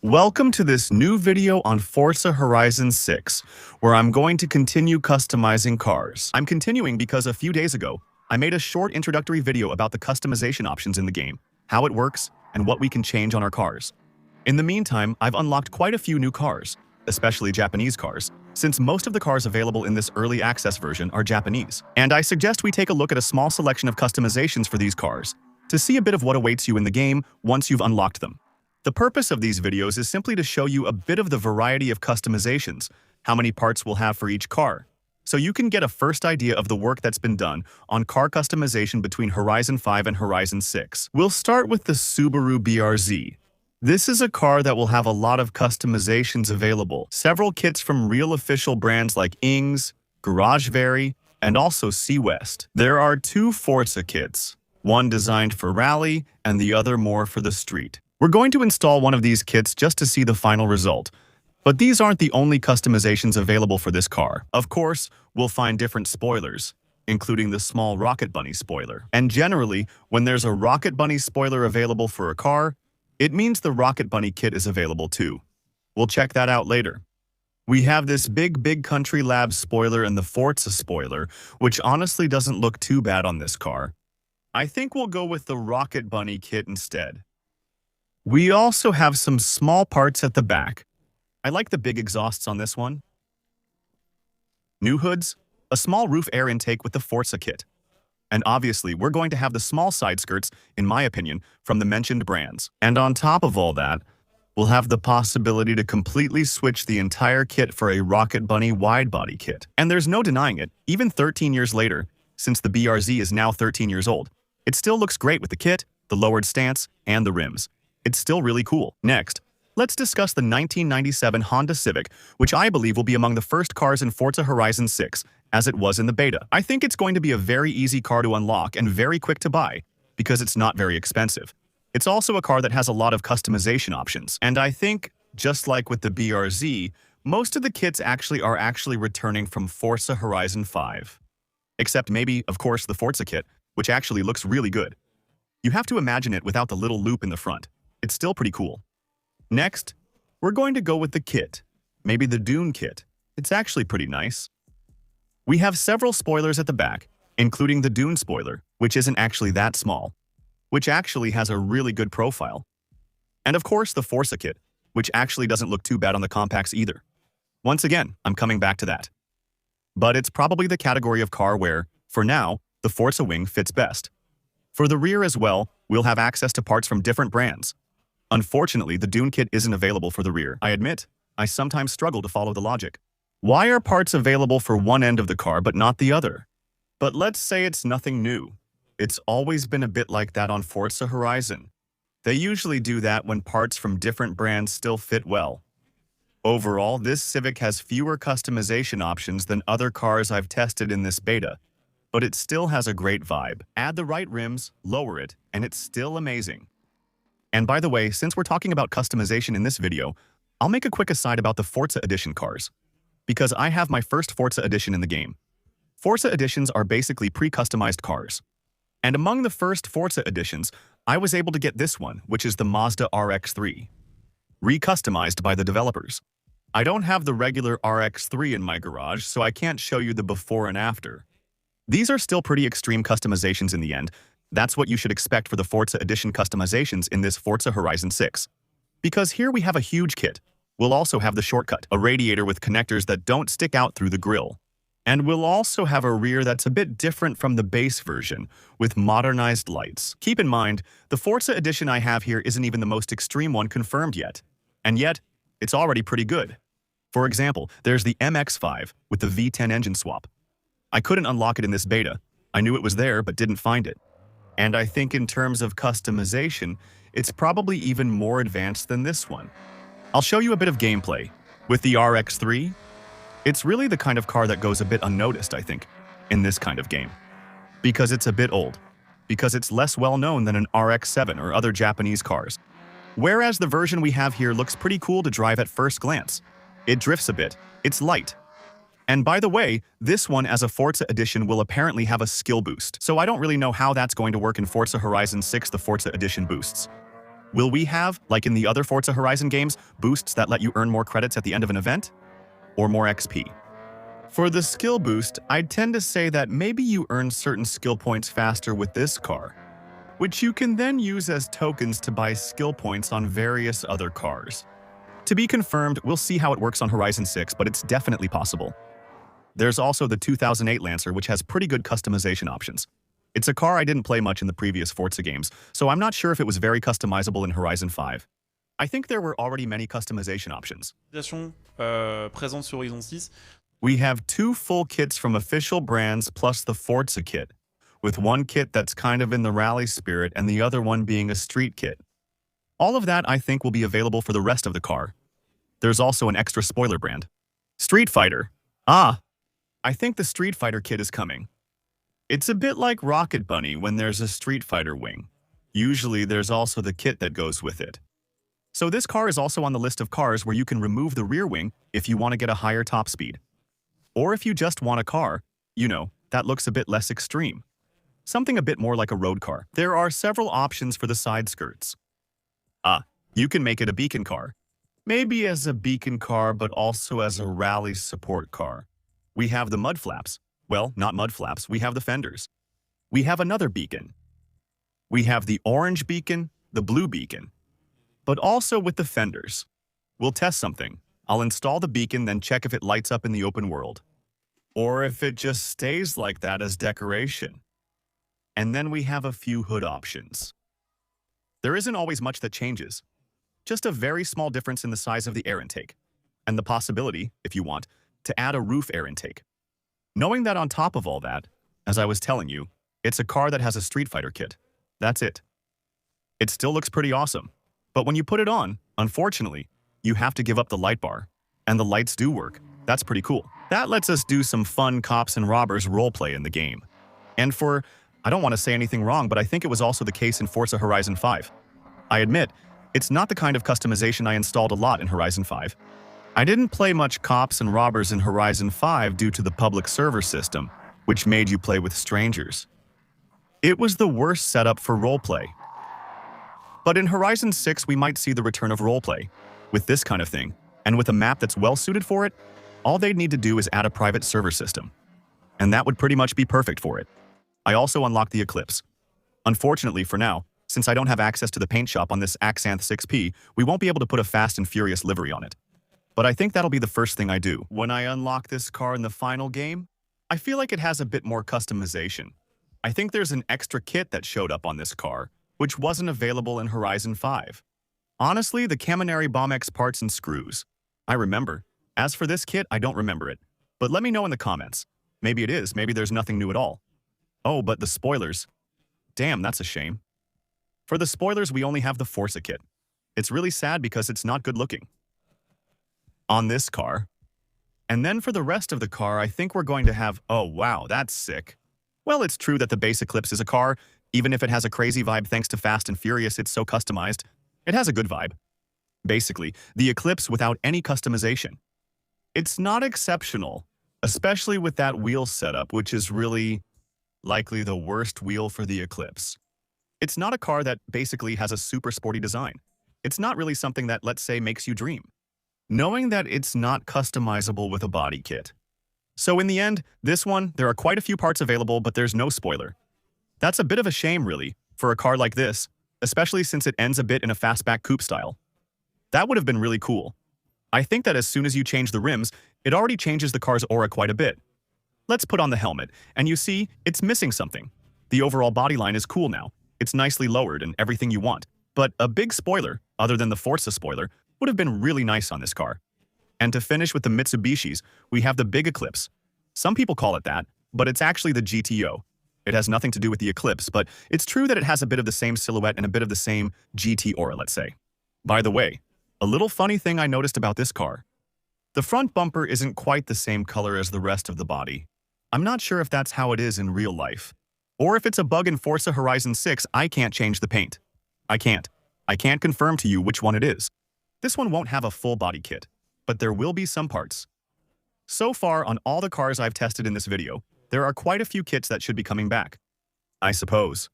Welcome to this new video on Forza Horizon 6, where I'm going to continue customizing cars. I'm continuing because a few days ago, I made a short introductory video about the customization options in the game, how it works, and what we can change on our cars. In the meantime, I've unlocked quite a few new cars, especially Japanese cars, since most of the cars available in this early access version are Japanese. And I suggest we take a look at a small selection of customizations for these cars, to see a bit of what awaits you in the game once you've unlocked them. The purpose of these videos is simply to show you a bit of the variety of customizations, how many parts we'll have for each car, so you can get a first idea of the work that's been done on car customization between Horizon 5 and Horizon 6. We'll start with the Subaru BRZ. This is a car that will have a lot of customizations available, several kits from real official brands like Ings, GarageVary, and also C-West. There are two Forza kits, one designed for rally and the other more for the street. We're going to install one of these kits just to see the final result. But these aren't the only customizations available for this car. Of course, we'll find different spoilers, including the small Rocket Bunny spoiler. And generally, when there's a Rocket Bunny spoiler available for a car, it means the Rocket Bunny kit is available too. We'll check that out later. We have this Big Country Lab spoiler and the Forza spoiler, which honestly doesn't look too bad on this car. I think we'll go with the Rocket Bunny kit instead. We also have some small parts at the back. I like the big exhausts on this one. New hoods, a small roof air intake with the Forza kit. And obviously, we're going to have the small side skirts, in my opinion, from the mentioned brands. And on top of all that, we'll have the possibility to completely switch the entire kit for a Rocket Bunny wide-body kit. And there's no denying it, even 13 years later, since the BRZ is now 13 years old, it still looks great with the kit, the lowered stance, and the rims. It's still really cool. Next, let's discuss the 1997 Honda Civic, which I believe will be among the first cars in Forza Horizon 6, as it was in the beta. I think it's going to be a very easy car to unlock and very quick to buy, because it's not very expensive. It's also a car that has a lot of customization options. And I think, just like with the BRZ, most of the kits are actually returning from Forza Horizon 5. Except maybe, of course, the Forza kit, which actually looks really good. You have to imagine it without the little loop in the front. It's still pretty cool. Next, we're going to go with the kit. Maybe the Dune kit. It's actually pretty nice. We have several spoilers at the back, including the Dune spoiler, which isn't actually that small, which actually has a really good profile. And of course, the Forza kit, which actually doesn't look too bad on the compacts either. Once again, I'm coming back to that. But it's probably the category of car where, for now, the Forza wing fits best. For the rear as well, we'll have access to parts from different brands. Unfortunately, the Dune kit isn't available for the rear. I admit, I sometimes struggle to follow the logic. Why are parts available for one end of the car but not the other? But let's say it's nothing new. It's always been a bit like that on Forza Horizon. They usually do that when parts from different brands still fit well. Overall, this Civic has fewer customization options than other cars I've tested in this beta, but it still has a great vibe. Add the right rims, lower it, and it's still amazing. And by the way, since we're talking about customization in this video, I'll make a quick aside about the Forza Edition cars, because I have my first Forza Edition in the game. Forza Editions are basically pre-customized cars. And among the first Forza Editions, I was able to get this one, which is the Mazda RX-3, re-customized by the developers. I don't have the regular RX-3 in my garage, so I can't show you the before and after. These are still pretty extreme customizations in the end. That's what you should expect for the Forza Edition customizations in this Forza Horizon 6. Because here we have a huge kit. We'll also have the shortcut, a radiator with connectors that don't stick out through the grille. And we'll also have a rear that's a bit different from the base version, with modernized lights. Keep in mind, the Forza Edition I have here isn't even the most extreme one confirmed yet. And yet, it's already pretty good. For example, there's the MX-5 with the V10 engine swap. I couldn't unlock it in this beta. I knew it was there, but didn't find it. And I think in terms of customization, it's probably even more advanced than this one. I'll show you a bit of gameplay. With the RX-3, it's really the kind of car that goes a bit unnoticed, I think, in this kind of game. Because it's a bit old. Because it's less well-known than an RX-7 or other Japanese cars. Whereas the version we have here looks pretty cool to drive at first glance. It drifts a bit. It's light. And by the way, this one as a Forza Edition will apparently have a skill boost, so I don't really know how that's going to work in Forza Horizon 6, the Forza Edition boosts. Will we have, like in the other Forza Horizon games, boosts that let you earn more credits at the end of an event? Or more XP? For the skill boost, I'd tend to say that maybe you earn certain skill points faster with this car, which you can then use as tokens to buy skill points on various other cars. To be confirmed, we'll see how it works on Horizon 6, but it's definitely possible. There's also the 2008 Lancer, which has pretty good customization options. It's a car I didn't play much in the previous Forza games, so I'm not sure if it was very customizable in Horizon 5. I think there were already many customization options. Présente sur Horizon 6. We have 2 full kits from official brands plus the Forza kit, with one kit that's kind of in the rally spirit and the other one being a street kit. All of that, I think, will be available for the rest of the car. There's also an extra spoiler brand. Street Fighter. Ah, I think the Street Fighter kit is coming. It's a bit like Rocket Bunny when there's a Street Fighter wing. Usually there's also the kit that goes with it. So this car is also on the list of cars where you can remove the rear wing if you want to get a higher top speed. Or if you just want a car, that looks a bit less extreme. Something a bit more like a road car. There are several options for the side skirts. You can make it a beacon car. Maybe as a beacon car, but also as a rally support car. We have the mud flaps. Well, not mud flaps, we have the fenders. We have another beacon. We have the orange beacon, the blue beacon, but also with the fenders. We'll test something. I'll install the beacon, then check if it lights up in the open world. Or if it just stays like that as decoration. And then we have a few hood options. There isn't always much that changes. Just a very small difference in the size of the air intake. And the possibility, if you want, to add a roof air intake. Knowing that on top of all that, as I was telling you, it's a car that has a Street Fighter kit. That's it. It still looks pretty awesome. But when you put it on, unfortunately, you have to give up the light bar. And the lights do work. That's pretty cool. That lets us do some fun cops and robbers roleplay in the game. And I don't want to say anything wrong, but I think it was also the case in Forza Horizon 5. I admit, it's not the kind of customization I installed a lot in Horizon 5. I didn't play much cops and robbers in Horizon 5 due to the public server system, which made you play with strangers. It was the worst setup for roleplay. But in Horizon 6, we might see the return of roleplay. With this kind of thing, and with a map that's well suited for it, all they'd need to do is add a private server system. And that would pretty much be perfect for it. I also unlocked the Eclipse. Unfortunately for now, since I don't have access to the paint shop on this Axanth 6P, we won't be able to put a Fast and Furious livery on it. But I think that'll be the first thing I do. When I unlock this car in the final game, I feel like it has a bit more customization. I think there's an extra kit that showed up on this car, which wasn't available in Horizon 5. Honestly, the Caminari Bomb-X parts and screws. I remember. As for this kit, I don't remember it. But let me know in the comments. Maybe it is, maybe there's nothing new at all. Oh, but the spoilers. Damn, that's a shame. For the spoilers, we only have the Forza kit. It's really sad because it's not good looking. On this car. And then for the rest of the car, I think we're going to have, oh wow, that's sick. Well, it's true that the base Eclipse is a car. Even if it has a crazy vibe thanks to Fast and Furious, it's so customized. It has a good vibe. Basically, the Eclipse without any customization. It's not exceptional, especially with that wheel setup, which is really likely the worst wheel for the Eclipse. It's not a car that basically has a super sporty design. It's not really something that, let's say, makes you dream. Knowing that it's not customizable with a body kit. So in the end, this one, there are quite a few parts available, but there's no spoiler. That's a bit of a shame, really, for a car like this, especially since it ends a bit in a fastback coupe style. That would have been really cool. I think that as soon as you change the rims, it already changes the car's aura quite a bit. Let's put on the helmet, and you see, it's missing something. The overall bodyline is cool now. It's nicely lowered and everything you want. But a big spoiler, other than the Forza spoiler, would have been really nice on this car. And to finish with the Mitsubishis, we have the big Eclipse. Some people call it that, but it's actually the GTO. It has nothing to do with the Eclipse, but it's true that it has a bit of the same silhouette and a bit of the same GT aura, let's say. By the way, a little funny thing I noticed about this car. The front bumper isn't quite the same color as the rest of the body. I'm not sure if that's how it is in real life. Or if it's a bug in Forza Horizon 6, I can't change the paint. I can't confirm to you which one it is. This one won't have a full body kit, but there will be some parts. So far, on all the cars I've tested in this video, there are quite a few kits that should be coming back. I suppose.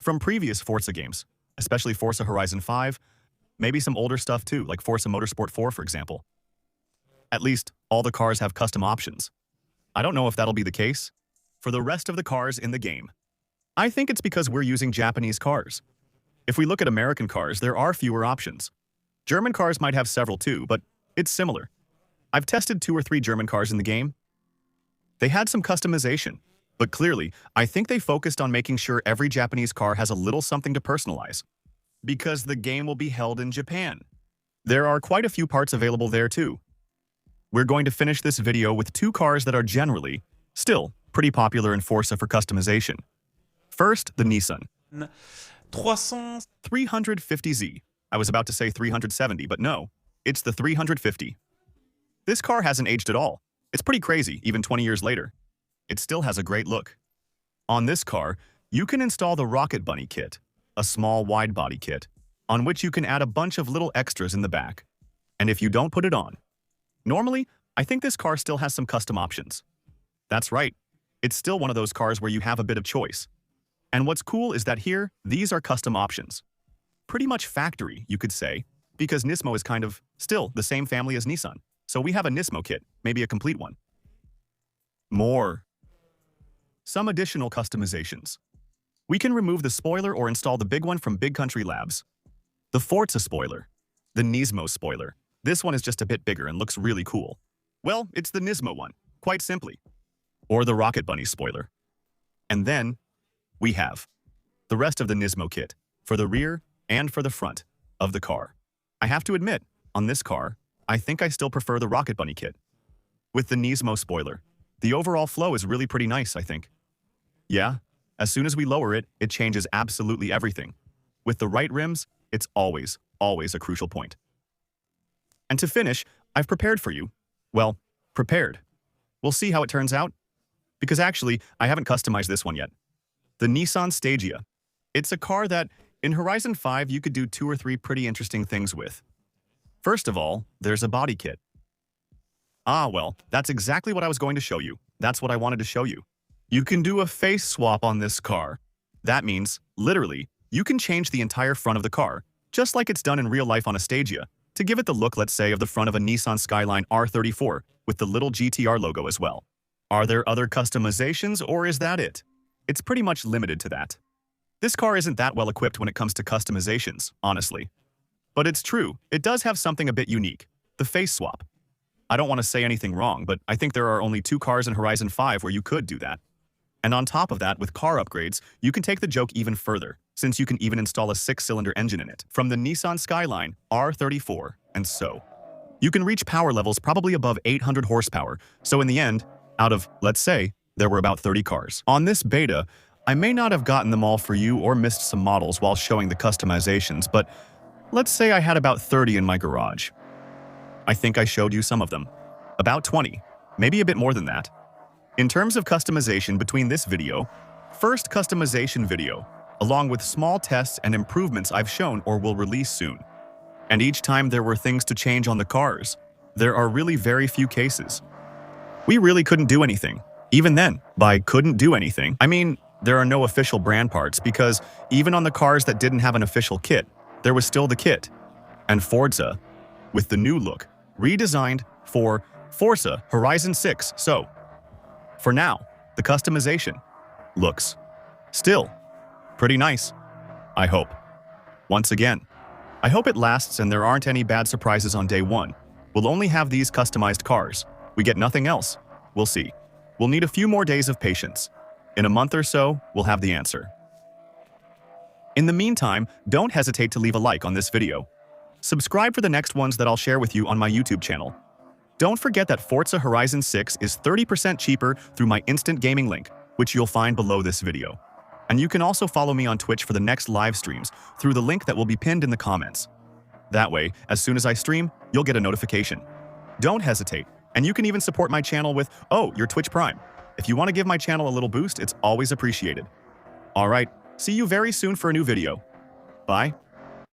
From previous Forza games, especially Forza Horizon 5, maybe some older stuff too, like Forza Motorsport 4, for example. At least, all the cars have custom options. I don't know if that'll be the case for the rest of the cars in the game. I think it's because we're using Japanese cars. If we look at American cars, there are fewer options. German cars might have several too, but it's similar. I've tested 2 or 3 German cars in the game. They had some customization, but clearly, I think they focused on making sure every Japanese car has a little something to personalize, because the game will be held in Japan. There are quite a few parts available there too. We're going to finish this video with 2 cars that are generally, still, pretty popular in Forza for customization. First, the Nissan 350Z. I was about to say 370, but no, it's the 350. This car hasn't aged at all. It's pretty crazy, even 20 years later. It still has a great look. On this car, you can install the Rocket Bunny kit, a small wide-body kit, on which you can add a bunch of little extras in the back. And if you don't put it on, normally, I think this car still has some custom options. That's right, it's still one of those cars where you have a bit of choice. And what's cool is that here, these are custom options. Pretty much factory, you could say, because Nismo is kind of still the same family as Nissan. So we have a Nismo kit, maybe a complete one. Some additional customizations. We can remove the spoiler or install the big one from Big Country Labs. The Forza spoiler. The Nismo spoiler. This one is just a bit bigger and looks really cool. Well, it's the Nismo one, quite simply. Or the Rocket Bunny spoiler. And then, we have the rest of the Nismo kit, for the rear and for the front of the car. I have to admit, on this car, I think I still prefer the Rocket Bunny kit. With the Nismo spoiler, the overall flow is really pretty nice, I think. Yeah, as soon as we lower it, it changes absolutely everything. With the right rims, it's always a crucial point. And to finish, I've prepared for you. Well, prepared. We'll see how it turns out. Because actually, I haven't customized this one yet. The Nissan Stagea. It's a car that, in Horizon 5, you could do 2 or 3 pretty interesting things with. First of all, there's a body kit. Well, that's exactly what I was going to show you. That's what I wanted to show you. You can do a face swap on this car. That means, literally, you can change the entire front of the car, just like it's done in real life on a Stagea, to give it the look, let's say, of the front of a Nissan Skyline R34, with the little GTR logo as well. Are there other customizations, or is that it? It's pretty much limited to that. This car isn't that well equipped when it comes to customizations, honestly. But it's true, it does have something a bit unique, the face swap. I don't want to say anything wrong, but I think there are only 2 cars in Horizon 5 where you could do that. And on top of that, with car upgrades, you can take the joke even further, since you can even install a 6-cylinder engine in it, from the Nissan Skyline R34, and so. You can reach power levels probably above 800 horsepower, so in the end, out of, let's say, there were about 30 cars. On this beta, I may not have gotten them all for you or missed some models while showing the customizations, but let's say I had about 30 in my garage. I think I showed you some of them. About 20, maybe a bit more than that. In terms of customization between this video, first customization video, along with small tests and improvements I've shown or will release soon. And each time there were things to change on the cars, there are really very few cases. We really couldn't do anything. Even then, by couldn't do anything, I mean, there are no official brand parts because even on the cars that didn't have an official kit, there was still the kit. And Forza, with the new look, redesigned for Forza Horizon 6, so for now, the customization looks still pretty nice, I hope. Once again, I hope it lasts and there aren't any bad surprises on day 1. We'll only have these customized cars. We get nothing else. We'll see. We'll need a few more days of patience. In a month or so, we'll have the answer. In the meantime, don't hesitate to leave a like on this video. Subscribe for the next ones that I'll share with you on my YouTube channel. Don't forget that Forza Horizon 6 is 30% cheaper through my instant gaming link, which you'll find below this video. And you can also follow me on Twitch for the next live streams through the link that will be pinned in the comments. That way, as soon as I stream, you'll get a notification. Don't hesitate, and you can even support my channel with, your Twitch Prime. If you want to give my channel a little boost, it's always appreciated. Alright, see you very soon for a new video. Bye.